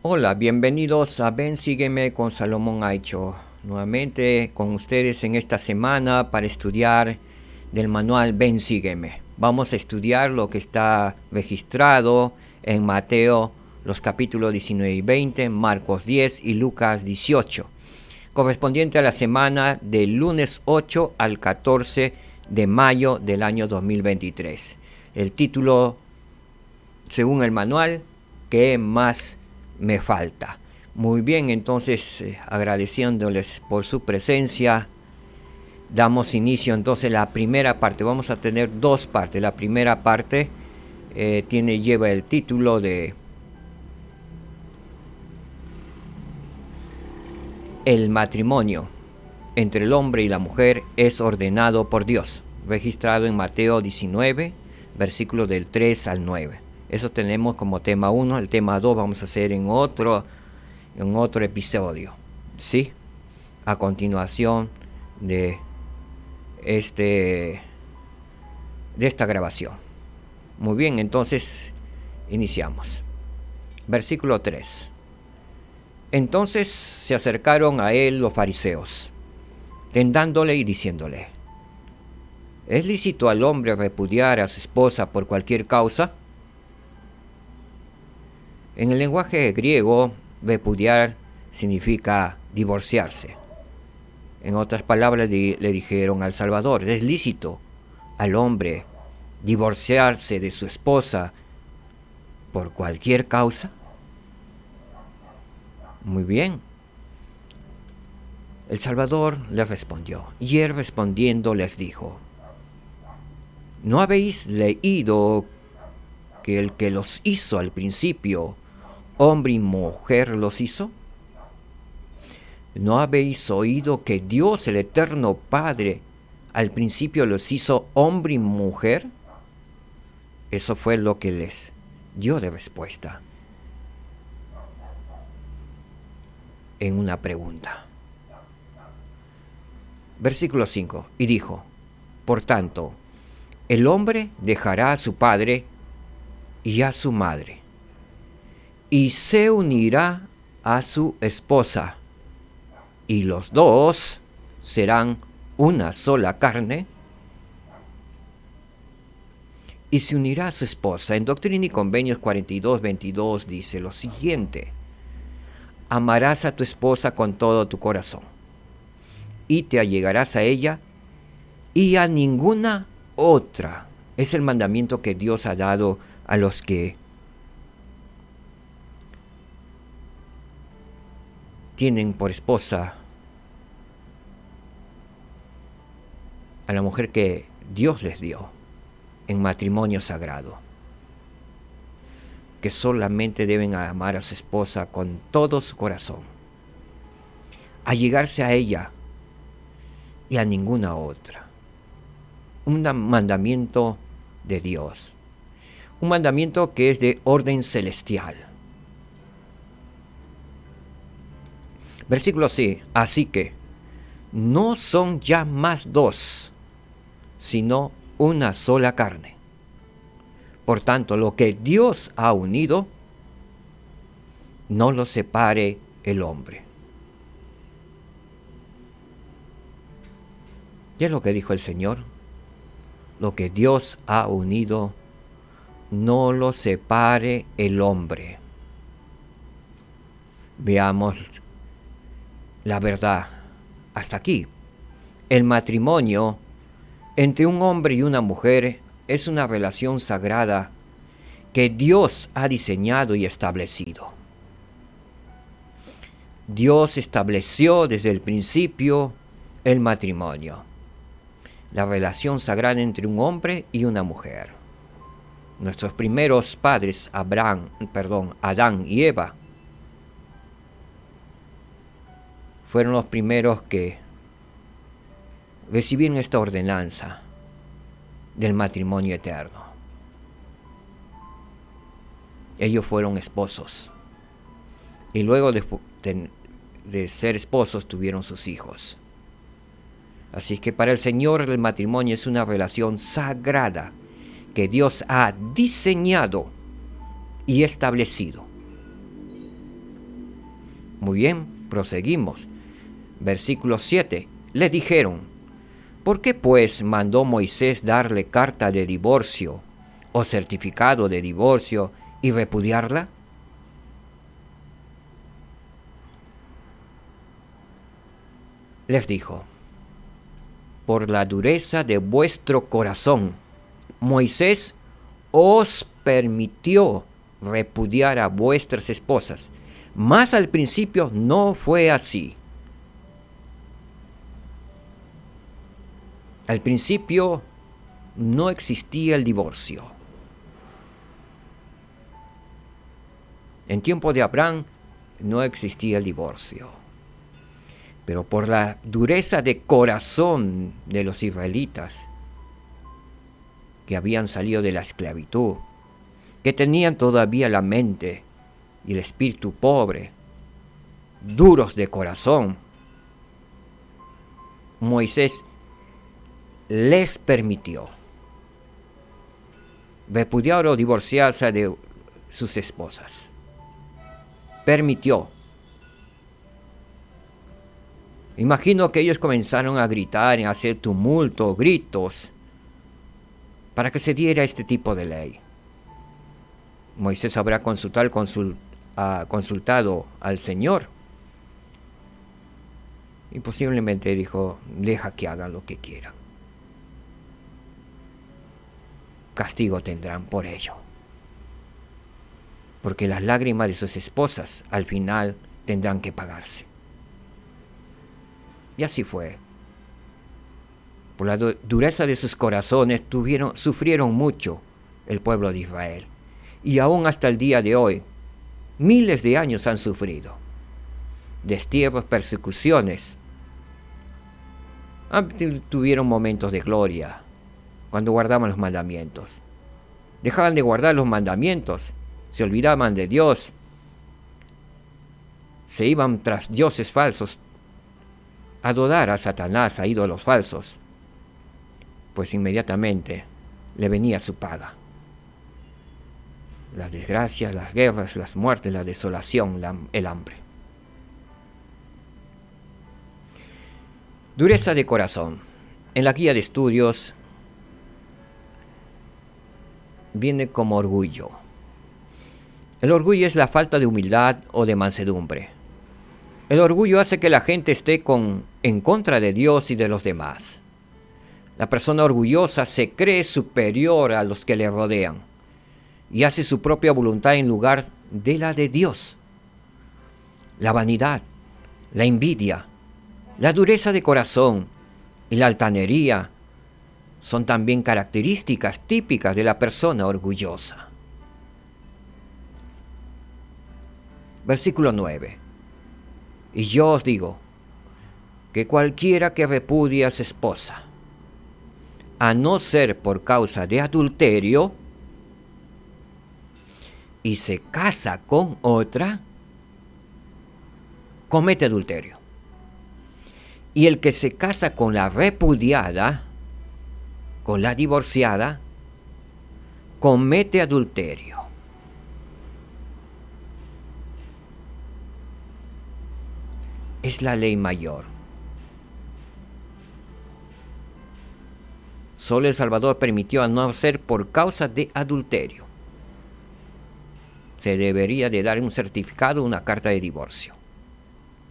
Hola, bienvenidos a Ven Sígueme con Salomón Aicho. Nuevamente con ustedes en esta semana para estudiar del manual Ven Sígueme. Vamos a estudiar lo que está registrado en Mateo, los capítulos 19 y 20, Marcos 10 y Lucas 18, correspondiente a la semana del lunes 8 al 14 de mayo del año 2023. El título, según el manual, ¿qué más me falta? Muy bien, entonces agradeciéndoles por su presencia, damos inicio entonces a la primera parte. Vamos a tener dos partes. La primera parte lleva el título de El matrimonio entre el hombre y la mujer es ordenado por Dios, registrado en Mateo 19, versículos del 3 al 9. Eso tenemos como tema 1. El tema 2 vamos a hacer en otro episodio, ¿sí? A continuación de esta grabación. Muy bien, entonces iniciamos. Versículo 3. Entonces se acercaron a él los fariseos, tentándole y diciéndole: ¿es lícito al hombre repudiar a su esposa por cualquier causa? En el lenguaje griego, repudiar significa divorciarse. En otras palabras, le dijeron al Salvador: ¿es lícito al hombre divorciarse de su esposa por cualquier causa? Muy bien. El Salvador les respondió, y él respondiendo les dijo: ¿no habéis leído que el que los hizo al principio, hombre y mujer los hizo? ¿No habéis oído que Dios, el eterno Padre, al principio los hizo hombre y mujer? Eso fue lo que les dio de respuesta en una pregunta. Versículo 5. Y dijo: por tanto, el hombre dejará a su padre y a su madre, y se unirá a su esposa, y los dos serán una sola carne. Y se unirá a su esposa. En Doctrina y Convenios 42:22 dice lo siguiente: amarás a tu esposa con todo tu corazón, y te allegarás a ella y a ninguna otra. Es el mandamiento que Dios ha dado a los que tienen por esposa a la mujer que Dios les dio en matrimonio sagrado, que solamente deben amar a su esposa con todo su corazón, allegarse a ella y a ninguna otra. Un mandamiento de Dios, un mandamiento que es de orden celestial. Versículo 6. Así que no son ya más dos, sino una sola carne. Por tanto, lo que Dios ha unido, no lo separe el hombre. Y es lo que dijo el Señor: lo que Dios ha unido, no lo separe el hombre. Veamos la verdad hasta aquí. El matrimonio entre un hombre y una mujer es una relación sagrada que Dios ha diseñado y establecido. Dios estableció desde el principio el matrimonio, la relación sagrada entre un hombre y una mujer. Nuestros primeros padres, Adán y Eva, fueron los primeros que recibieron esta ordenanza del matrimonio eterno. Ellos fueron esposos y luego de ser esposos tuvieron sus hijos. Así que para el Señor el matrimonio es una relación sagrada que Dios ha diseñado y establecido. Muy bien, proseguimos. Versículo 7. Le dijeron: ¿por qué pues mandó Moisés darle carta de divorcio o certificado de divorcio y repudiarla? Les dijo: por la dureza de vuestro corazón, Moisés os permitió repudiar a vuestras esposas, mas al principio no fue así. Al principio no existía el divorcio. En tiempo de Abraham no existía el divorcio. Pero por la dureza de corazón de los israelitas, que habían salido de la esclavitud, que tenían todavía la mente y el espíritu pobre, duros de corazón, Moisés les permitió repudiar o divorciarse de sus esposas. Permitió. Imagino que ellos comenzaron a gritar y a hacer tumulto, gritos, para que se diera este tipo de ley. Moisés habrá consultado al Señor y posiblemente dijo: deja que hagan lo que quieran. Castigo tendrán por ello, porque las lágrimas de sus esposas al final tendrán que pagarse. Y así fue. Por la dureza de sus corazones sufrieron mucho el pueblo de Israel. Y aún hasta el día de hoy, miles de años han sufrido destierros, persecuciones. Tuvieron momentos de gloria cuando guardaban los mandamientos. Dejaban de guardar los mandamientos, se olvidaban de Dios, se iban tras dioses falsos, a adorar a Satanás, a ídolos falsos, pues inmediatamente le venía su paga. Las desgracias, las guerras, las muertes, la desolación, el hambre. Dureza de corazón. En la guía de estudios viene como orgullo. El orgullo es la falta de humildad o de mansedumbre. El orgullo hace que la gente esté en contra de Dios y de los demás. La persona orgullosa se cree superior a los que le rodean y hace su propia voluntad en lugar de la de Dios. La vanidad, la envidia, la dureza de corazón y la altanería son también características típicas de la persona orgullosa. Versículo 9. Y yo os digo que cualquiera que repudie a su esposa, a no ser por causa de adulterio, y se casa con otra, comete adulterio. Y el que se casa con la repudiada, con la divorciada, comete adulterio. Es la ley mayor. Solo el Salvador permitió a no ser por causa de adulterio. Se debería de dar un certificado, una carta de divorcio.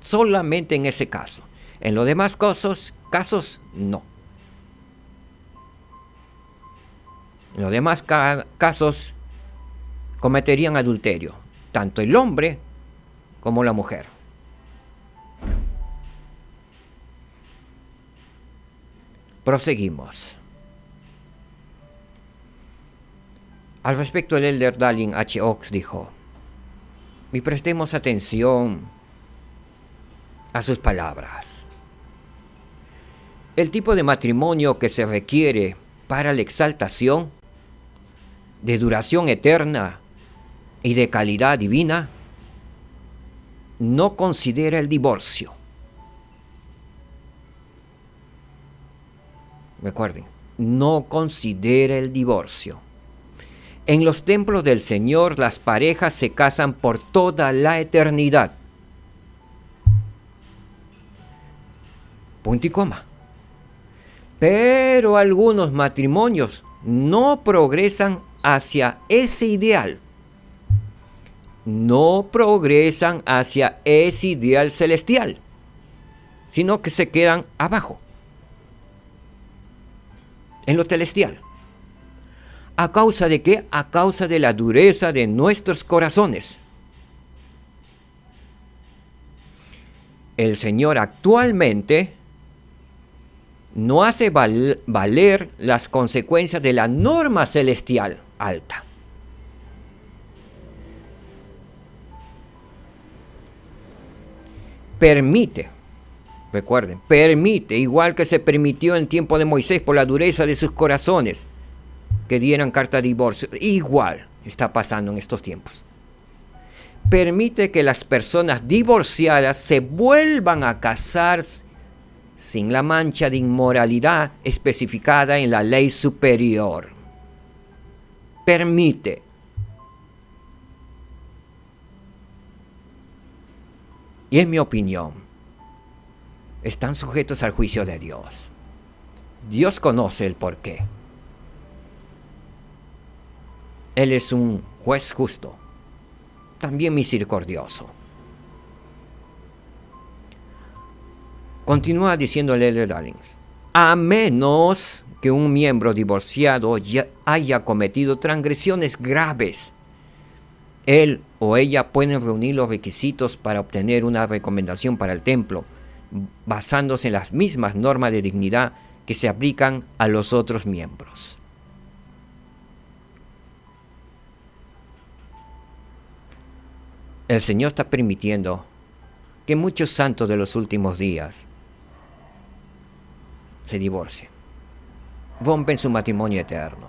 Solamente en ese caso. En los demás casos no. En los demás casos cometerían adulterio, tanto el hombre como la mujer. Proseguimos. Al respecto, el elder Dallin H. Oaks dijo: y prestemos atención a sus palabras. El tipo de matrimonio que se requiere para la exaltación, de duración eterna y de calidad divina, no considera el divorcio. Recuerden, no considera el divorcio. En los templos del Señor las parejas se casan por toda la eternidad. Punto y coma. Pero algunos matrimonios no progresan hacia ese ideal. No progresan hacia ese ideal celestial, sino que se quedan abajo, en lo celestial. ¿A causa de qué? A causa de la dureza de nuestros corazones. El Señor actualmente no hace valer las consecuencias de la norma celestial alta. Permite, recuerden, permite, igual que se permitió en tiempo de Moisés por la dureza de sus corazones, que dieran carta de divorcio. Igual está pasando en estos tiempos. Permite que las personas divorciadas se vuelvan a casar sin la mancha de inmoralidad especificada en la ley superior. Permite. Y en mi opinión, están sujetos al juicio de Dios. Dios conoce el porqué. Él es un juez justo, también misericordioso. Continúa diciéndole Elder Darlings, a menos que un miembro divorciado ya haya cometido transgresiones graves, él o ella pueden reunir los requisitos para obtener una recomendación para el templo, basándose en las mismas normas de dignidad que se aplican a los otros miembros. El Señor está permitiendo que muchos santos de los últimos días se divorcien, rompen su matrimonio eterno,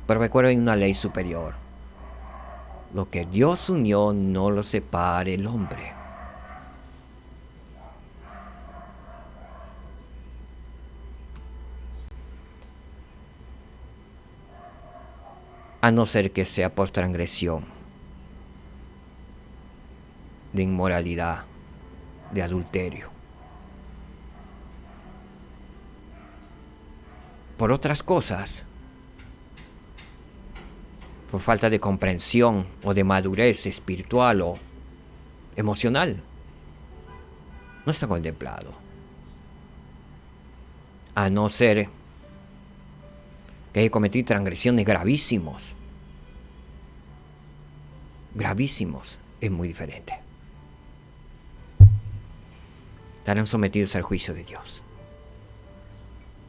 pero recuerden una ley superior. Lo que Dios unió no lo separe el hombre. A no ser que sea por transgresión, de inmoralidad, de adulterio. Por otras cosas, por falta de comprensión o de madurez espiritual o emocional, no está contemplado. A no ser que haya cometido transgresiones gravísimos. Gravísimos, es muy diferente. Estarán sometidos al juicio de Dios.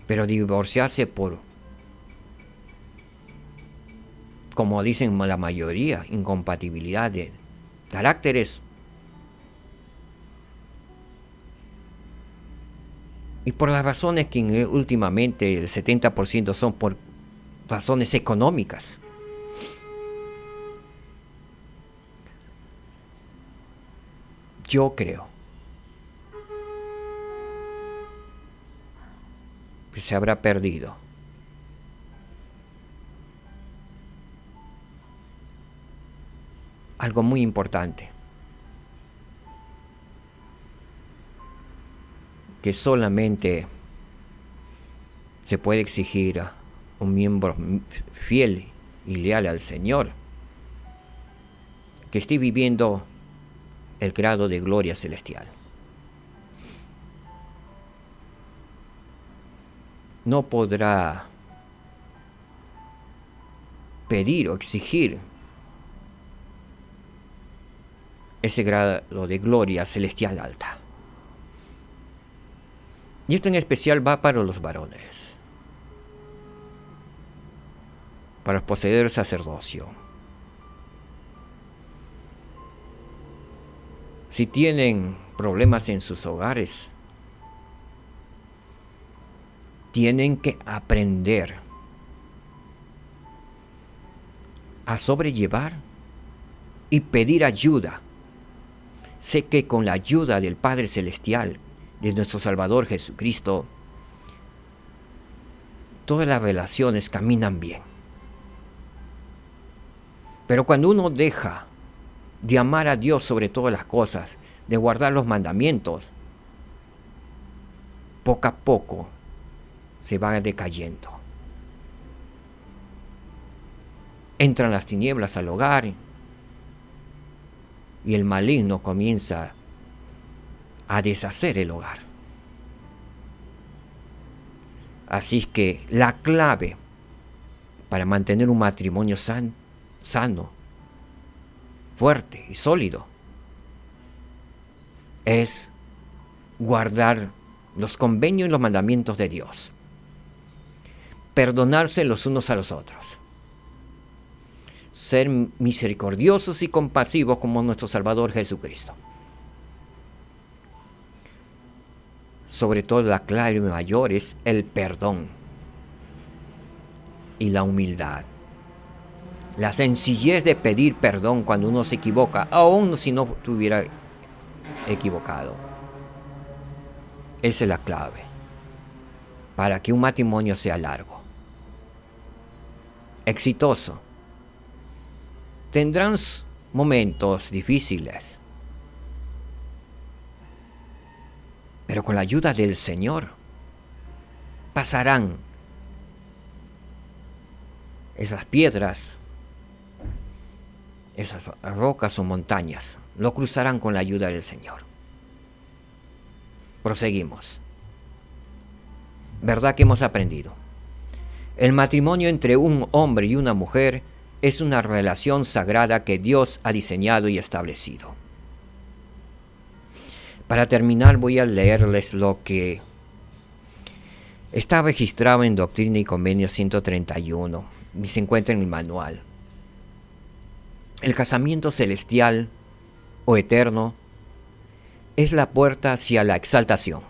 Pero divorciarse por, como dicen la mayoría, incompatibilidad de caracteres, y por las razones que últimamente el 70% son por razones económicas. Yo creo que se habrá perdido algo muy importante, que solamente se puede exigir a un miembro fiel y leal al Señor, que esté viviendo el grado de gloria celestial. No podrá pedir o exigir ese grado de gloria celestial alta. Y esto en especial va para los varones, para poseer el sacerdocio. Si tienen problemas en sus hogares, tienen que aprender a sobrellevar y pedir ayuda. Sé que con la ayuda del Padre Celestial, de nuestro Salvador Jesucristo, todas las relaciones caminan bien. Pero cuando uno deja de amar a Dios sobre todas las cosas, de guardar los mandamientos, poco a poco se va decayendo. Entran las tinieblas al hogar y el maligno comienza a deshacer el hogar. Así que la clave para mantener un matrimonio sano, fuerte y sólido es guardar los convenios y los mandamientos de Dios, perdonarse los unos a los otros, ser misericordiosos y compasivos como nuestro Salvador Jesucristo. Sobre todo la clave mayor es el perdón y la humildad. La sencillez de pedir perdón cuando uno se equivoca, aun si no estuviera equivocado. Esa es la clave para que un matrimonio sea largo, exitoso. Tendrán momentos difíciles, pero con la ayuda del Señor pasarán esas piedras, esas rocas o montañas, lo cruzarán con la ayuda del Señor. Proseguimos. ¿Verdad que hemos aprendido? El matrimonio entre un hombre y una mujer es una relación sagrada que Dios ha diseñado y establecido. Para terminar, voy a leerles lo que está registrado en Doctrina y Convenio 131 y se encuentra en el manual. El casamiento celestial o eterno es la puerta hacia la exaltación.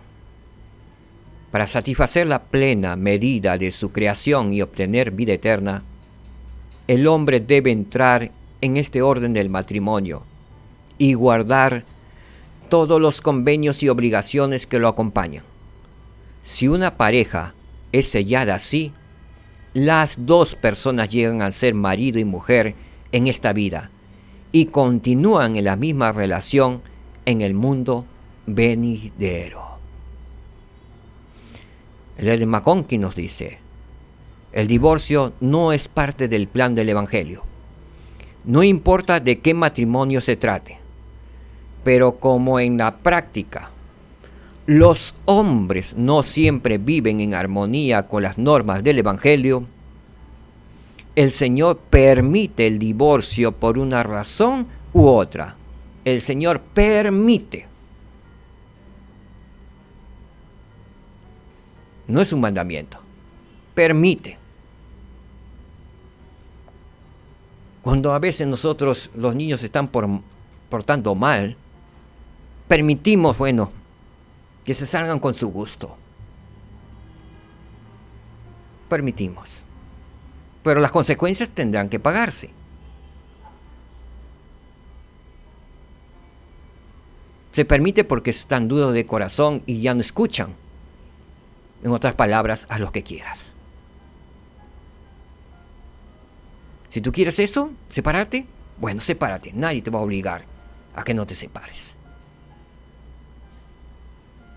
Para satisfacer la plena medida de su creación y obtener vida eterna, el hombre debe entrar en este orden del matrimonio y guardar todos los convenios y obligaciones que lo acompañan. Si una pareja es sellada así, las dos personas llegan a ser marido y mujer en esta vida y continúan en la misma relación en el mundo venidero. El McConkie nos dice: el divorcio no es parte del plan del Evangelio. No importa de qué matrimonio se trate, pero como en la práctica los hombres no siempre viven en armonía con las normas del Evangelio, el Señor permite el divorcio por una razón u otra. El Señor permite. No es un mandamiento. Permite. Cuando a veces nosotros, los niños, se están portando mal, permitimos, que se salgan con su gusto. Permitimos. Pero las consecuencias tendrán que pagarse. Se permite porque están duros de corazón y ya no escuchan. En otras palabras, haz lo que quieras. Si tú quieres eso, separarte, sepárate. Nadie te va a obligar a que no te separes.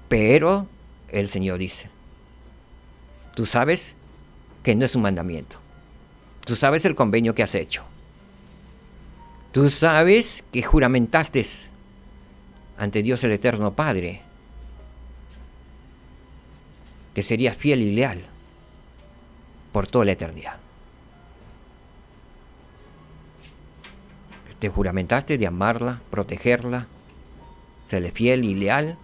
Pero el Señor dice: tú sabes que no es un mandamiento. Tú sabes el convenio que has hecho. Tú sabes que juramentaste ante Dios el Eterno Padre que serías fiel y leal por toda la eternidad. Te juramentaste de amarla, protegerla, serle fiel y leal,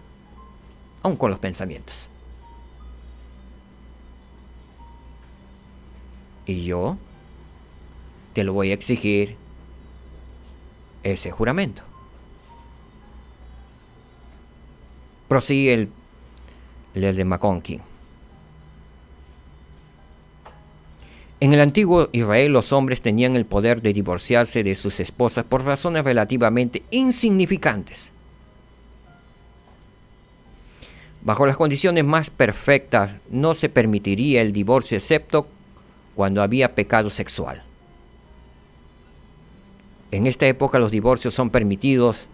aun con los pensamientos. Y yo te lo voy a exigir ese juramento. Prosigue el de McConkie. En el antiguo Israel los hombres tenían el poder de divorciarse de sus esposas por razones relativamente insignificantes. Bajo las condiciones más perfectas no se permitiría el divorcio excepto cuando había pecado sexual. En esta época los divorcios son permitidos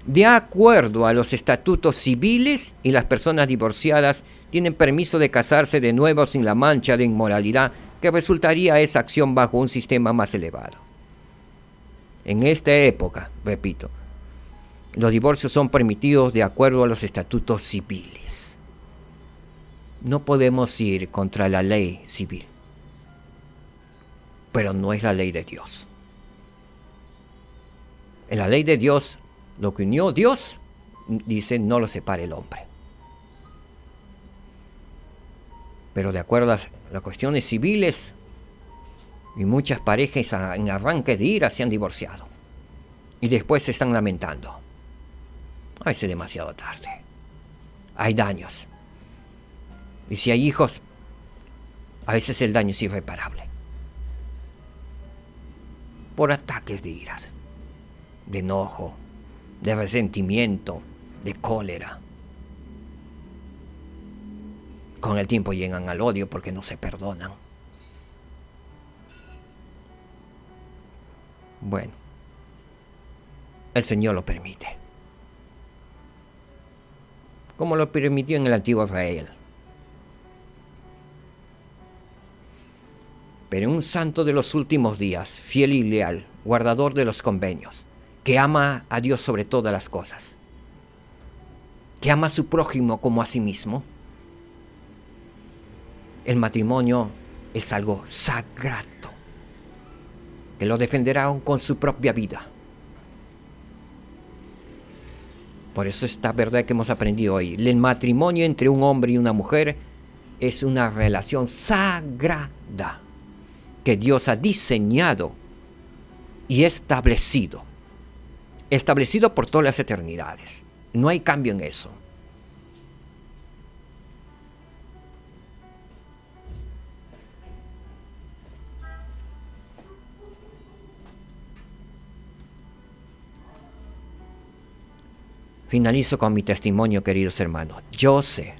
De acuerdo a los estatutos civiles, y las personas divorciadas tienen permiso de casarse de nuevo sin la mancha de inmoralidad que resultaría esa acción bajo un sistema más elevado. En esta época, repito, los divorcios son permitidos de acuerdo a los estatutos civiles. No podemos ir contra la ley civil, pero no es la ley de Dios. En la ley de Dios, lo que unió Dios, dice, no lo separe el hombre. Pero de acuerdo a las cuestiones civiles, y muchas parejas en arranque de ira se han divorciado. Y después se están lamentando. A veces demasiado tarde. Hay daños. Y si hay hijos, a veces el daño es irreparable. Por ataques de iras, de enojo, de resentimiento, de cólera. Con el tiempo llegan al odio porque no se perdonan. Bueno, el Señor lo permite. Como lo permitió en el antiguo Israel. Pero un santo de los últimos días, fiel y leal, guardador de los convenios, que ama a Dios sobre todas las cosas, que ama a su prójimo como a sí mismo. El matrimonio es algo sagrado, que lo defenderá aún con su propia vida. Por eso esta verdad que hemos aprendido hoy. El matrimonio entre un hombre y una mujer es una relación sagrada que Dios ha diseñado y establecido por todas las eternidades. No hay cambio en eso. Finalizo con mi testimonio, queridos hermanos. Yo sé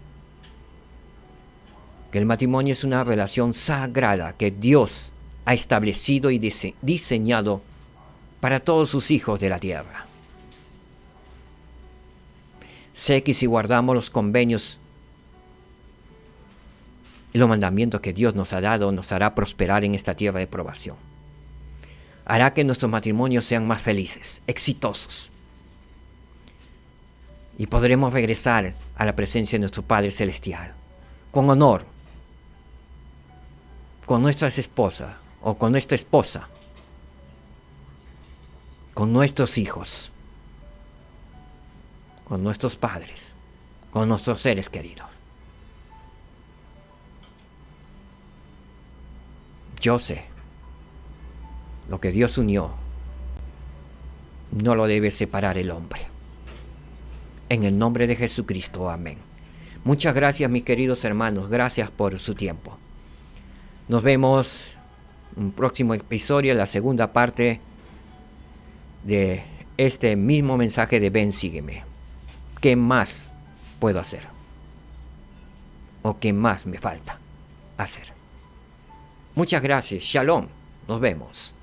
que el matrimonio es una relación sagrada que Dios ha establecido y diseñado para todos sus hijos de la tierra. Sé que si guardamos los convenios y los mandamientos que Dios nos ha dado, nos hará prosperar en esta tierra de probación. Hará que nuestros matrimonios sean más felices, exitosos. Y podremos regresar a la presencia de nuestro Padre Celestial con honor, con nuestras esposas o con nuestra esposa, con nuestros hijos, con nuestros padres, con nuestros seres queridos. Yo sé, lo que Dios unió no lo debe separar el hombre. En el nombre de Jesucristo, amén. Muchas gracias, mis queridos hermanos. Gracias por su tiempo. Nos vemos en un próximo episodio, en la segunda parte de este mismo mensaje de Ven, sígueme. ¿Qué más puedo hacer? ¿O qué más me falta hacer? Muchas gracias. Shalom. Nos vemos.